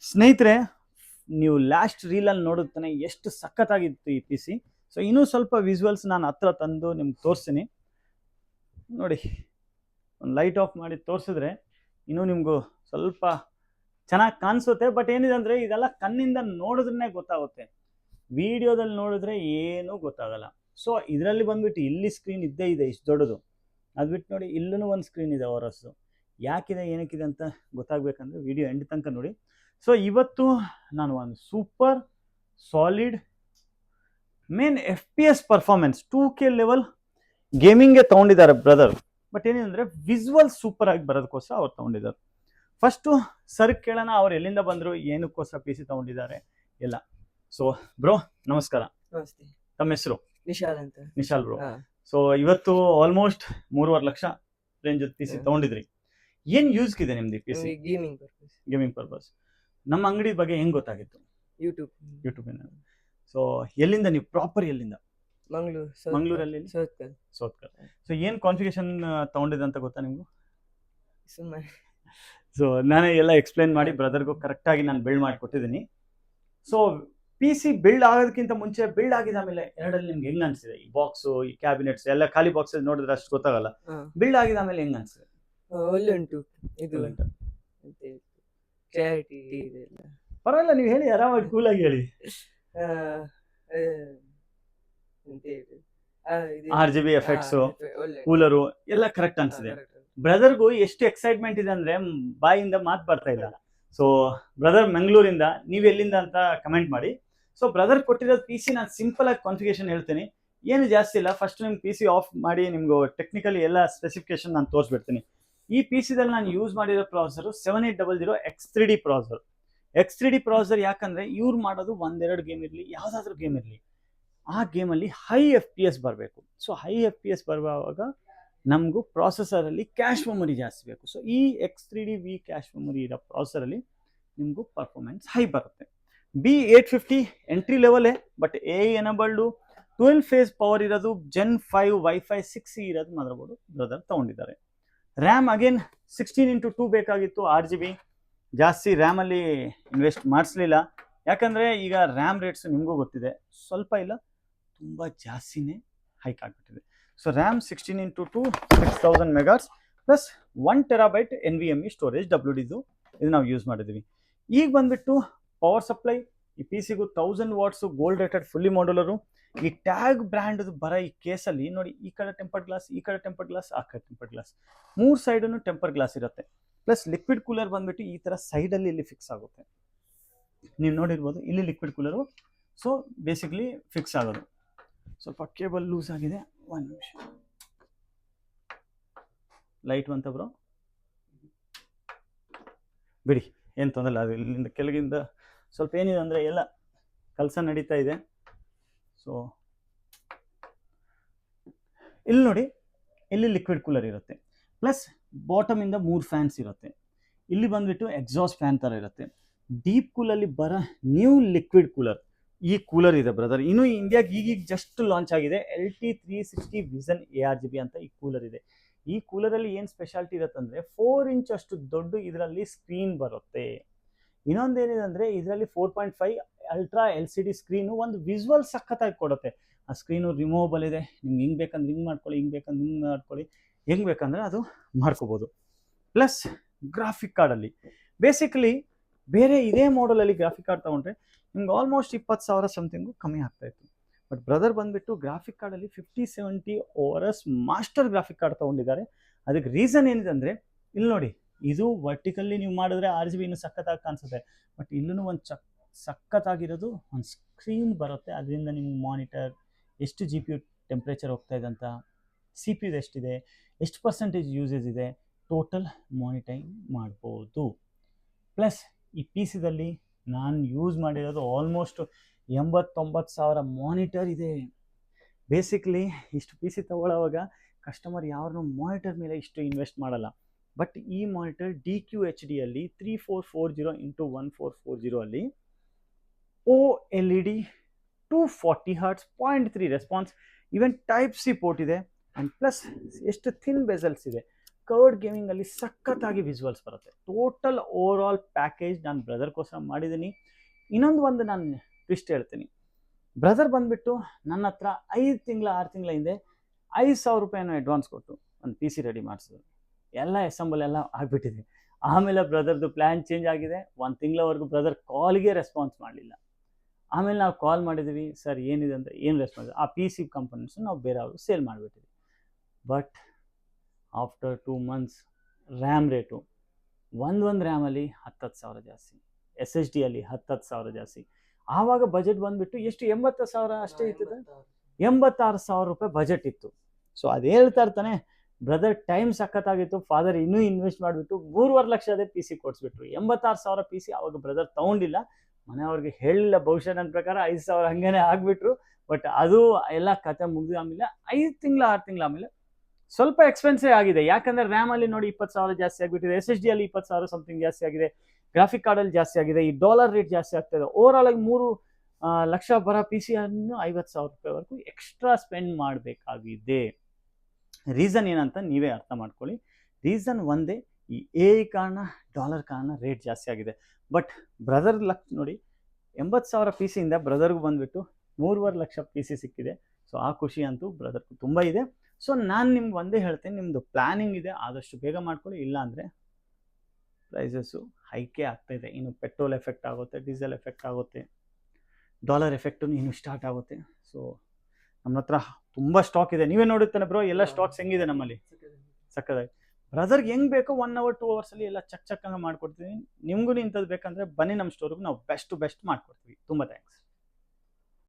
ಸ್ನೇಹಿತರೆ, ನೀವು ಲಾಸ್ಟ್ ರೀಲಲ್ಲಿ ನೋಡುತ್ತಾನೆ ಎಷ್ಟು ಸಖತ್ತಾಗಿತ್ತು ಈ ಪಿ ಸಿ. ಸೊ ಇನ್ನೂ ಸ್ವಲ್ಪ ವಿಜುವಲ್ಸ್ ನಾನು ಹತ್ರ ತಂದು ನಿಮ್ಗೆ ತೋರಿಸ್ತೀನಿ ನೋಡಿ. ಒಂದು ಲೈಟ್ ಆಫ್ ಮಾಡಿ ತೋರಿಸಿದ್ರೆ ಇನ್ನೂ ನಿಮಗೂ ಸ್ವಲ್ಪ ಚೆನ್ನಾಗಿ ಕಾಣಿಸುತ್ತೆ. ಬಟ್ ಏನಿದೆ ಅಂದರೆ ಇದೆಲ್ಲ ಕಣ್ಣಿಂದ ನೋಡಿದ್ರೇ ಗೊತ್ತಾಗುತ್ತೆ, ವಿಡಿಯೋದಲ್ಲಿ ನೋಡಿದ್ರೆ ಏನೂ ಗೊತ್ತಾಗಲ್ಲ. ಸೊ ಇದರಲ್ಲಿ ಬಂದ್ಬಿಟ್ಟು ಇಲ್ಲಿ ಸ್ಕ್ರೀನ್ ಇದ್ದೇ ಇದೆ ಇಷ್ಟು ದೊಡ್ಡದು, ಅದು ಬಿಟ್ಟು ನೋಡಿ ಇಲ್ಲೂ ಒಂದು ಸ್ಕ್ರೀನ್ ಇದೆ ಹೊರಸು. ಯಾಕಿದೆ ಏನಕ್ಕಿದೆ ಅಂತ ಗೊತ್ತಾಗಬೇಕಂದ್ರೆ ವಿಡಿಯೋ ಎಂಡ್ ತನಕ ನೋಡಿ. ಸೊ ಇವತ್ತು ನಾನು ಒಂದು super solid main FPS performance 2K level ಗೇಮಿಂಗ್ಗೆ ತೊಗೊಂಡಿದ್ದಾರೆ ಬ್ರದರ್. ಬಟ್ ಏನಿದೆ ವಿಜುವಲ್ ಸೂಪರ್ ಆಗಿ ಬರೋದಕ್ಕೋಸ್ಕರ ಅವ್ರು ತೊಗೊಂಡಿದ್ದಾರೆ. ಫಸ್ಟು ಸರ್ ಕೇಳೋಣ ಅವ್ರು ಎಲ್ಲಿಂದ ಬಂದರು, ಏನಕ್ಕೋಸ್ಕರ PC ತೊಗೊಂಡಿದ್ದಾರೆ ಎಲ್ಲ. ಸೊ ಬ್ರೋ ನಮಸ್ಕಾರ. ನಮಸ್ತೆ. ತಮ್ಮ ಹೆಸರು? ನಿಶಾಲ್ ಅಂತ. ನಿಶಾಲ್ ಬ್ರೋ. ಸೊ ಇವತ್ತು ಆಲ್ಮೋಸ್ಟ್ 3.5 ಲಕ್ಷ ರೇಂಜ್ PC ತೊಗೊಂಡಿದ್ರಿ. ಏನು ಯೂಸ್ಗಿದೆ ನಿಮ್ದು PC? Gaming purpose. ನಮ್ಮ ಅಂಗಡಿ ಬಗ್ಗೆ ಹೆಂಗ್ ಗೊತ್ತಾಗಿತ್ತು? ಯೂಟ್ಯೂಬ್. ಸೊ ಎಲ್ಲಿಂದ ನೀವು ಪ್ರಾಪರ್ ಎಲ್ಲಿಂದ? ಮಂಗಳೂರಲ್ಲಿ. ಸೌತ್ಕಲ್. ಸೊ ಏನು ಕಾನ್ಫಿಗರೇಷನ್ ತಗೊಂಡಿದ್ದೆ ಅಂತ ಗೊತ್ತಾ ನಿಮ್ಗೂ? ಸೊ ನಾನೇ ಎಲ್ಲ ಎಕ್ಸ್ಪ್ಲೇನ್ ಮಾಡಿ ಬ್ರದರ್ಗೂ ಕರೆಕ್ಟಾಗಿ ನಾನು ಬಿಲ್ಡ್ ಮಾಡಿ ಕೊಟ್ಟಿದ್ದೀನಿ. ಸೊ PC ಬಿಲ್ಡ್ ಆಗೋದಕ್ಕಿಂತ ಮುಂಚೆ, ಬಿಲ್ಡ್ ಆಗಿದ ಆಮೇಲೆ ಎರಡಲ್ಲಿ ನಿಮ್ಗೆ ಹೆಂಗ್ ಅನ್ಸಿದೆ? ಈ ಬಾಕ್ಸು, ಈ ಕ್ಯಾಬಿನೆಟ್ಸ್ ಎಲ್ಲ ಖಾಲಿ ಬಾಕ್ಸ್ ನೋಡಿದ್ರೆ ಅಷ್ಟು ಗೊತ್ತಾಗಲ್ಲ. ಬಿಲ್ಡ್ ಆಗಿದ ಆಮೇಲೆ ಹೆಂಗ್ ಅನ್ಸಿದೆ? ಒಳ್ಳೆ ಉಂಟು. ಇದು ಕ್ಲಾರಿಟಿ ಇದೆ. ಪರವಾಗಿಲ್ಲ, ನೀವು ಹೇಳಿ, ಆರಾಮಾಗಿ ಕೂಲಾಗಿ ಹೇಳಿ. RGB ಎಫೆಕ್ಟ್ಸು, ಕೂಲರು ಎಲ್ಲ ಕರೆಕ್ಟ್ ಅನ್ಸಿದೆ. ಬ್ರದರ್ಗೂ ಎಷ್ಟು ಎಕ್ಸೈಟ್ಮೆಂಟ್ ಇದೆ ಅಂದ್ರೆ ಬಾಯಿಂದ ಮಾತು ಬರ್ತಾ ಇಲ್ಲ. ಸೊ ಬ್ರದರ್ ಮಂಗಳೂರಿಂದ, ನೀವು ಎಲ್ಲಿಂದ ಅಂತ ಕಮೆಂಟ್ ಮಾಡಿ. ಸೊ ಬ್ರದರ್ ಕೊಟ್ಟಿರೋದು PC ನಾನು ಸಿಂಪಲ್ ಆಗಿ ಕಾನ್ಫಿಗರೇಷನ್ ಹೇಳ್ತೀನಿ, ಏನು ಜಾಸ್ತಿ ಇಲ್ಲ. ಫಸ್ಟ್ ನಿಮ್ಗೆ PC ಆಫ್ ಮಾಡಿ ನಿಮ್ಗೆ ಟೆಕ್ನಿಕಲಿ ಎಲ್ಲ ಸ್ಪೆಸಿಫಿಕೇಶನ್ ನಾನು ತೋರಿಸ್ಬಿಡ್ತೀನಿ. ಈ PC ದಲ್ಲಿ ನಾನು ಯೂಸ್ ಮಾಡಿರೋ ಪ್ರಾಸೆಸರು 7800 X3D ಪ್ರಾಸೆಸರ್. X3D ಪ್ರಾಸೆಸರ್ ಯಾಕಂದ್ರೆ ಇವ್ರು ಮಾಡೋದು ಒಂದೆರಡು ಗೇಮ್ ಇರಲಿ, ಯಾವುದಾದ್ರೂ ಗೇಮ್ ಇರಲಿ, ಆ ಗೇಮಲ್ಲಿ ಹೈ FPS ಬರಬೇಕು. ಸೊ ಹೈ FPS ಬರುವಾಗ ನಮಗೂ ಪ್ರಾಸೆಸರಲ್ಲಿ ಕ್ಯಾಶ್ ಮೆಮೊರಿ ಜಾಸ್ತಿ ಬೇಕು. ಸೊ ಈ X3D ಕ್ಯಾಶ್ ಮೆಮೊರಿ ಇರೋ ಪ್ರಾಸೆಸರಲ್ಲಿ ನಿಮಗೂ ಪರ್ಫಾರ್ಮೆನ್ಸ್ ಹೈ ಬರುತ್ತೆ. B850 ಎಂಟ್ರಿ ಲೆವೆಲೇ, but AI enabled 12 phase power ಇರೋದು, Gen 5 Wi-Fi 6E ಇರೋದು ಮದರ್ ಬೋರ್ಡು ಬ್ರದರ್ ತೊಗೊಂಡಿದ್ದಾರೆ. ರ್ಯಾಮ್ ಅಗೇನ್ 16x2 ಬೇಕಾಗಿತ್ತು. RGB ಜಾಸ್ತಿ ರ್ಯಾಮಲ್ಲಿ ಇನ್ವೆಸ್ಟ್ ಮಾಡಿಸ್ಲಿಲ್ಲ, ಯಾಕಂದರೆ ಈಗ ರ್ಯಾಮ್ ರೇಟ್ಸ್ ನಿಮಗೂ ಗೊತ್ತಿದೆ, ಸ್ವಲ್ಪ ಇಲ್ಲ ತುಂಬ ಜಾಸ್ತಿನೇ ಹೈಕ್ ಆಗಿಬಿಟ್ಟಿದೆ. So RAM 16x2 6000 megas plus 1 TB NVMe storage WD ಇದು ನಾವು ಯೂಸ್ ಮಾಡಿದ್ದೀವಿ. ಈಗ ಬಂದುಬಿಟ್ಟು ಪವರ್ ಸಪ್ಲೈ, ಈ PCಗೂ 1000 ವಾಟ್ಸು ಗೋಲ್ಡ್ ರೇಟೆಡ್ ಫುಲ್ಲಿ ಮಾಡ್ಯುಲರು. ಈ ಟ್ಯಾಗ್ ಬ್ರ್ಯಾಂಡ್ದು ಬರೋ ಈ ಕೇಸಲ್ಲಿ ನೋಡಿ, ಈ ಕಡೆ ಟೆಂಪರ್ಡ್ ಗ್ಲಾಸ್, ಈ ಕಡೆ ಟೆಂಪರ್ಡ್ ಗ್ಲಾಸ್, ಆ ಕಡೆ ಟೆಂಪರ್ಡ್ ಗ್ಲಾಸ್, 3 ಸೈಡನ್ನು ಟೆಂಪರ್ ಗ್ಲಾಸ್ ಇರುತ್ತೆ. ಪ್ಲಸ್ ಲಿಕ್ವಿಡ್ ಕೂಲರ್ ಬಂದುಬಿಟ್ಟು ಈ ಥರ ಸೈಡಲ್ಲಿ ಇಲ್ಲಿ ಫಿಕ್ಸ್ ಆಗುತ್ತೆ, ನೀವು ನೋಡಿರ್ಬೋದು, ಇಲ್ಲಿ liquid cooler. So basically fix ಆಗೋದು. ಸ್ವಲ್ಪ ಕೇಬಲ್ ಲೂಸ್ ಆಗಿದೆ, ಒಂದು ನಿಮಿಷ. ಲೈಟ್ ಬಂತ ಬ್ರೋ, ಬಿಡಿ, ಏನು ತೊಂದರೆ ಇಲ್ಲ. ಅದು ಇಲ್ಲಿಂದ ಕೆಳಗಿಂದ ಸ್ವಲ್ಪ ಏನಿದೆ ಅಂದರೆ ಎಲ್ಲ ಕೆಲಸ ನಡೀತಾ ಇದೆ. ಸೊ ಇಲ್ಲಿ ನೋಡಿ, ಇಲ್ಲಿ ಲಿಕ್ವಿಡ್ ಕೂಲರ್ ಇರುತ್ತೆ, ಪ್ಲಸ್ ಬಾಟಮಿಂದ 3 ಫ್ಯಾನ್ಸ್ ಇರುತ್ತೆ. ಇಲ್ಲಿ ಬಂದುಬಿಟ್ಟು ಎಕ್ಸಾಸ್ಟ್ ಫ್ಯಾನ್ ಥರ ಇರುತ್ತೆ. ಡೀಪ್ ಕೂಲಲ್ಲಿ ಬರೋ ನ್ಯೂ ಲಿಕ್ವಿಡ್ ಕೂಲರ್ ಈ ಕೂಲರ್ ಇದೆ ಬ್ರದರ್. ಇನ್ನೂ ಇಂಡಿಯಾಗೆ ಈಗೀಗ ಜಸ್ಟ್ ಲಾಂಚ್ ಆಗಿದೆ. LT360 ವಿಷನ್ ARGB ಅಂತ ಈ ಕೂಲರ್ ಇದೆ. ಈ ಕೂಲರಲ್ಲಿ ಏನು ಸ್ಪೆಷಾಲಿಟಿ ಇರುತ್ತಂದರೆ 4 ಇಂಚ್ ಅಷ್ಟು ದೊಡ್ಡ ಇದರಲ್ಲಿ ಸ್ಕ್ರೀನ್ ಬರುತ್ತೆ. ಇನ್ನೊಂದೇನಿದೆ ಅಂದರೆ ಇದರಲ್ಲಿ 4.5 ಅಲ್ಟ್ರಾ LCD ಸ್ಕ್ರೀನು ಒಂದು ವಿಜುವಲ್ ಸಖತ್ತಾಗಿ ಕೊಡುತ್ತೆ. ಆ ಸ್ಕ್ರೀನು ರಿಮೂವಬಲ್ ಇದೆ, ನಿಮ್ಗೆ ಹಿಂಗೆ ಬೇಕಂದ್ರೆ ಹಿಂಗೆ ಮಾಡ್ಕೊಳ್ಳಿ, ಹಿಂಗೆ ಬೇಕಂದ್ರೆ ಹಿಂಗೆ ಮಾಡ್ಕೊಳ್ಳಿ, ಹೆಂಗೆ ಬೇಕಂದ್ರೆ ಅದು ಮಾಡ್ಕೋಬೋದು. ಪ್ಲಸ್ ಗ್ರಾಫಿಕ್ ಕಾರ್ಡಲ್ಲಿ ಬೇಸಿಕಲಿ ಬೇರೆ ಇದೇ ಮಾಡಲಲ್ಲಿ ಗ್ರಾಫಿಕ್ ಕಾರ್ಡ್ ತೊಗೊಂಡ್ರೆ ನಿಮ್ಗೆ ಆಲ್ಮೋಸ್ಟ್ 20,000 ಸಮಥಿಂಗು ಕಮ್ಮಿ ಆಗ್ತಾಯಿತ್ತು. ಬಟ್ ಬ್ರದರ್ ಬಂದುಬಿಟ್ಟು ಗ್ರಾಫಿಕ್ ಕಾರ್ಡಲ್ಲಿ 5070 ORS ಮಾಸ್ಟರ್ ಗ್ರಾಫಿಕ್ ಕಾರ್ಡ್ ತೊಗೊಂಡಿದ್ದಾರೆ. ಅದಕ್ಕೆ ರೀಸನ್ ಏನಿದೆ ಅಂದರೆ ಇಲ್ಲಿ ನೋಡಿ, ಇದು ವರ್ಟಿಕಲ್ಲಿ ನೀವು ಮಾಡಿದ್ರೆ RGB ಇನ್ನೂ ಸಖತ್ತಾಗಿ ಕಾಣಿಸುತ್ತೆ. ಬಟ್ ಇಲ್ಲೂ ಒಂದು ಸಖತ್ತಾಗಿರೋದು ಒಂದು ಸ್ಕ್ರೀನ್ ಬರುತ್ತೆ. ಅದರಿಂದ ನಿಮ್ಗೆ ಮಾನಿಟರ್ ಎಷ್ಟು GPU ಟೆಂಪ್ರೇಚರ್ ಹೋಗ್ತಾ ಇದೆ ಅಂತ, CPU ಎಷ್ಟಿದೆ, ಎಷ್ಟು ಪರ್ಸೆಂಟೇಜ್ ಯೂಸೇಜ್ ಇದೆ, ಟೋಟಲ್ ಮಾನಿಟರಿಂಗ್ ಮಾಡ್ಬೋದು. ಪ್ಲಸ್ ಈ PCದಲ್ಲಿ ನಾನು ಯೂಸ್ ಮಾಡಿರೋದು ಆಲ್ಮೋಸ್ಟ್ 80,000-90,000 ಮಾನಿಟರ್ ಇದೆ. ಬೇಸಿಕ್ಲಿ ಇಷ್ಟು PC ತೊಗೊಳ್ಳೋವಾಗ ಕಸ್ಟಮರ್ ಯಾರನ್ನೂ ಮಾನಿಟರ್ ಮೇಲೆ ಇಷ್ಟು ಇನ್ವೆಸ್ಟ್ ಮಾಡಲ್ಲ. ಬಟ್ ಈ ಮಾನಿಟರ್ DQHDಯಲ್ಲಿ 3440 x 1440 ಅಲ್ಲಿ OLED 240 Hz 0.3 response, even Type-C port ಇದೆ. ಆ್ಯಂಡ್ ಪ್ಲಸ್ ಎಷ್ಟು ಥಿನ್ ಬೆಸಲ್ಸ್ ಇದೆ, ಕರ್ಡ್ ಗೇಮಿಂಗಲ್ಲಿ ಸಖತ್ತಾಗಿ ವಿಜುವಲ್ಸ್ ಬರುತ್ತೆ. ಟೋಟಲ್ ಓವರ್ ಆಲ್ ಪ್ಯಾಕೇಜ್ ನಾನು ಬ್ರದರ್ಗೋಸ್ಕರ ಮಾಡಿದ್ದೀನಿ. ಇನ್ನೊಂದು ನಾನು ಟ್ವಿಸ್ಟ್ ಹೇಳ್ತೀನಿ. ಬ್ರದರ್ ಬಂದುಬಿಟ್ಟು ನನ್ನ ಹತ್ರ 5 ತಿಂಗಳ 6 ತಿಂಗಳ ಹಿಂದೆ 5,000 ರೂಪಾಯಿನೂ ಅಡ್ವಾನ್ಸ್ ಕೊಟ್ಟು ಒಂದು ಪಿ ಸಿ ರೆಡಿ ಮಾಡಿಸಿದ್ರು. ಎಲ್ಲ ಅಸೆಂಬಲ್ ಎಲ್ಲ ಆಗಿಬಿಟ್ಟಿದೆ. ಆಮೇಲೆ ಬ್ರದರ್ದು ಪ್ಲ್ಯಾನ್ ಚೇಂಜ್ ಆಗಿದೆ. 1 ತಿಂಗಳವರೆಗೂ ಬ್ರದರ್ ಕಾಲ್ಗೆ ರೆಸ್ಪಾನ್ಸ್ ಮಾಡಲಿಲ್ಲ. ಆಮೇಲೆ ನಾವು ಕಾಲ್ ಮಾಡಿದ್ದೀವಿ, ಸರ್ ಏನಿದೆ ಅಂತ, ಏನು ರೆಸ್ಪಾನ್ಸ್, ಆ ಪಿ ಸಿ ಕಂಪನೀಸು ನಾವು ಬೇರೆ ಅವರು ಸೇಲ್ ಮಾಡಿಬಿಟ್ಟಿದ್ವಿ. But after 2 months RAM rate ಒಂದು ರ್ಯಾಮಲ್ಲಿ 10,000 ಜಾಸ್ತಿ, ಎಸ್ ಎಚ್ ಡಿಯಲ್ಲಿ 10,000 ಜಾಸ್ತಿ. ಆವಾಗ ಬಜೆಟ್ ಬಂದುಬಿಟ್ಟು ಎಷ್ಟು, 80,000 ಅಷ್ಟೇ ಇರ್ತದೆ, 86,000 ರೂಪಾಯಿ ಬಜೆಟ್ ಇತ್ತು. ಸೊ ಅದು ಹೇಳ್ತಾ ಇರ್ತಾನೆ, ಬ್ರದರ್ ಟೈಮ್ ಸಖತ್ತಾಗಿತ್ತು, ಫಾದರ್ ಇನ್ನೂ ಇನ್ವೆಸ್ಟ್ ಮಾಡಿಬಿಟ್ಟು 3.5 ಲಕ್ಷದೇ ಪಿ ಸಿ ಕೊಡಿಸ್ಬಿಟ್ರು. 86,000 ಪಿ ಸಿ ಆವಾಗ ಬ್ರದರ್ ತೊಗೊಂಡಿಲ್ಲ, ಮನೆಯವ್ರಿಗೆ ಹೇಳಿಲ್ಲ, ಬಹುಶಃ ನನ್ನ ಪ್ರಕಾರ 5,000 ಹಂಗೇನೆ ಆಗಿಬಿಟ್ರು. ಬಟ್ ಅದು ಎಲ್ಲ ಕತೆ ಮುಗಿದ ಆಮೇಲೆ 5 ತಿಂಗಳ 6 ತಿಂಗಳ ಆಮೇಲೆ ಸ್ವಲ್ಪ ಎಕ್ಸ್ಪೆನ್ಸಿವ್ ಆಗಿದೆ. ಯಾಕಂದರೆ ರ್ಯಾಮಲ್ಲಿ ನೋಡಿ 20,000 ಜಾಸ್ತಿ ಆಗಿಬಿಟ್ಟಿದೆ, ಎಸ್ ಎಚ್ ಡಿಯಲ್ಲಿ 20,000 ಸಮಥಿಂಗ್ ಜಾಸ್ತಿ ಆಗಿದೆ, ಗ್ರಾಫಿಕ್ ಕಾರ್ಡಲ್ಲಿ ಜಾಸ್ತಿ ಆಗಿದೆ, ಈ ಡಾಲರ್ ರೇಟ್ ಜಾಸ್ತಿ ಆಗ್ತಾಯಿದೆ. ಓವರಾಲ್ ಆಗಿ 3 ಲಕ್ಷ ಬರೋ ಪಿ ಸಿ ಅನ್ನು 50,000 ರೂಪಾಯಿವರೆಗೂ ಎಕ್ಸ್ಟ್ರಾ ಸ್ಪೆಂಡ್ ಮಾಡಬೇಕಾಗಿದೆ. ರೀಸನ್ ಏನಂತ ನೀವೇ ಅರ್ಥ ಮಾಡ್ಕೊಳ್ಳಿ. ರೀಸನ್ ಒಂದೇ, ಈ AI ಕಾರಣ, ಡಾಲರ್ ಕಾರಣ ರೇಟ್ ಜಾಸ್ತಿ ಆಗಿದೆ. ಬಟ್ ಬ್ರದರ್ ಲಕ್ ನೋಡಿ, 80,000 ಪಿ ಸಿಯಿಂದ ಬ್ರದರ್ಗೂ ಬಂದುಬಿಟ್ಟು 3.5 ಲಕ್ಷ ಪಿ ಸಿ ಸಿಕ್ಕಿದೆ. ಸೊ ಆ ಖುಷಿ ಅಂತೂ ಬ್ರದರ್ಗೂ ತುಂಬ ಇದೆ. ಸೊ ನಾನು ನಿಮ್ಗೆ ಒಂದೇ ಹೇಳ್ತೇನೆ, ನಿಮ್ಮದು ಪ್ಲ್ಯಾನಿಂಗ್ ಇದೆ ಆದಷ್ಟು ಬೇಗ ಮಾಡ್ಕೊಳ್ಳಿ, ಇಲ್ಲ ಅಂದರೆ ಪ್ರೈಸಸ್ಸು ಹೈಕೇ ಆಗ್ತಾಯಿದೆ. ಇನ್ನು ಪೆಟ್ರೋಲ್ ಎಫೆಕ್ಟ್ ಆಗುತ್ತೆ, ಡೀಸೆಲ್ ಎಫೆಕ್ಟ್ ಆಗುತ್ತೆ, ಡಾಲರ್ ಎಫೆಕ್ಟು ಇನ್ನು ಸ್ಟಾರ್ಟ್ ಆಗುತ್ತೆ. ಸೊ ನಮ್ಮ ಹತ್ರ ತುಂಬ ಸ್ಟಾಕ್ ಇದೆ, ನೀವೇ ನೋಡುತ್ತಾನೆ ಬ್ರೋ, ಎಲ್ಲ ಸ್ಟಾಕ್ಸ್ ಹೆಂಗಿದೆ ನಮ್ಮಲ್ಲಿ, ಸಕ್ಕದಾಗಿ. ಬ್ರದರ್ಗೆ ಹೆಂಗೆ ಬೇಕೋ 1 ಅವರ್ 2 ಅವರ್ಸಲ್ಲಿ ಎಲ್ಲ ಚಕ್ ಚಕ್ಕಂಗೆ ಮಾಡ್ಕೊಡ್ತೀವಿ. ನಿಮಗೂ ಇಂಥದ್ದು ಬೇಕಂದರೆ ಬನ್ನಿ ನಮ್ಮ ಸ್ಟೋರ್ಗೆ, ನಾವು ಬೆಸ್ಟ್ ಮಾಡ್ಕೊಡ್ತೀವಿ. ತುಂಬ ಥ್ಯಾಂಕ್ಸ್.